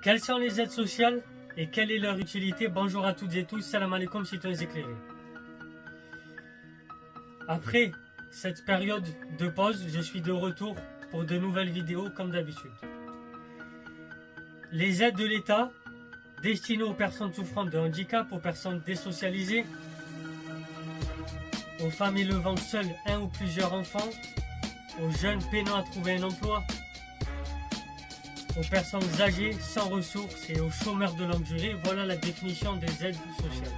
Quelles sont les aides sociales et quelle est leur utilité? Bonjour à toutes et tous, salam alaikum citoyens éclairés. Après cette période de pause, je suis de retour pour de nouvelles vidéos comme d'habitude. Les aides de l'État destinées aux personnes souffrant de handicap, aux personnes désocialisées, aux femmes élevant seules un ou plusieurs enfants, aux jeunes peinant à trouver un emploi, aux personnes âgées sans ressources et aux chômeurs de longue durée. Voilà la définition des aides sociales.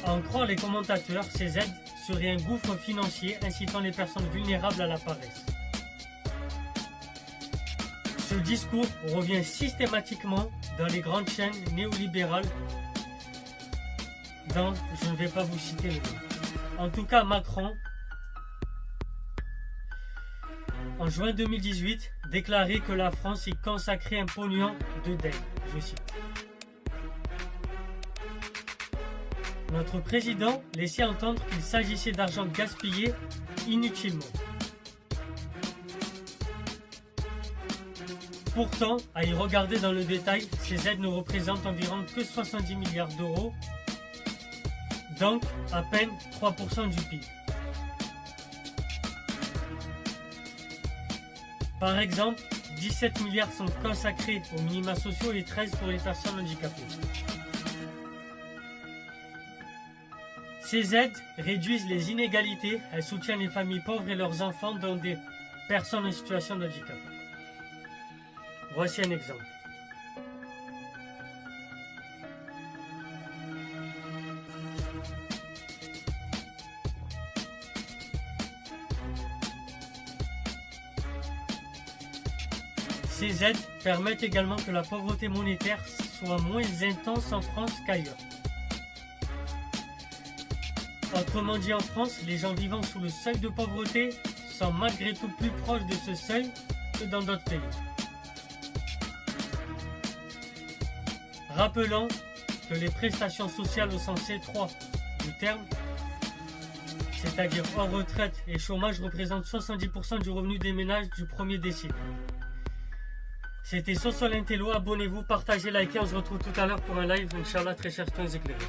À en croire les commentateurs, ces aides seraient un gouffre financier incitant les personnes vulnérables à la paresse. Ce discours revient systématiquement dans les grandes chaînes néolibérales dont je ne vais pas vous citer le nom. En tout cas, Macron, en juin 2018, déclarait que la France y consacrait un pognon de dingue. Je cite. Notre président laissait entendre qu'il s'agissait d'argent gaspillé inutilement. Pourtant, à y regarder dans le détail, ces aides ne représentent environ que 70 milliards d'euros, donc à peine 3% du PIB. Par exemple, 17 milliards sont consacrés aux minima sociaux et 13 pour les personnes handicapées. Ces aides réduisent les inégalités, elles soutiennent les familles pauvres et leurs enfants, dont des personnes en situation de handicap. Voici un exemple. Ces aides permettent également que la pauvreté monétaire soit moins intense en France qu'ailleurs. Autrement dit, en France, les gens vivant sous le seuil de pauvreté sont malgré tout plus proches de ce seuil que dans d'autres pays. Rappelons que les prestations sociales au sens étroit du terme, c'est-à-dire hors retraite et chômage, représentent 70% du revenu des ménages du premier décile. C'était Soso l'Intello, abonnez-vous, partagez, likez, on se retrouve tout à l'heure pour un live, Inch'Allah, très chers citoyens éclairés.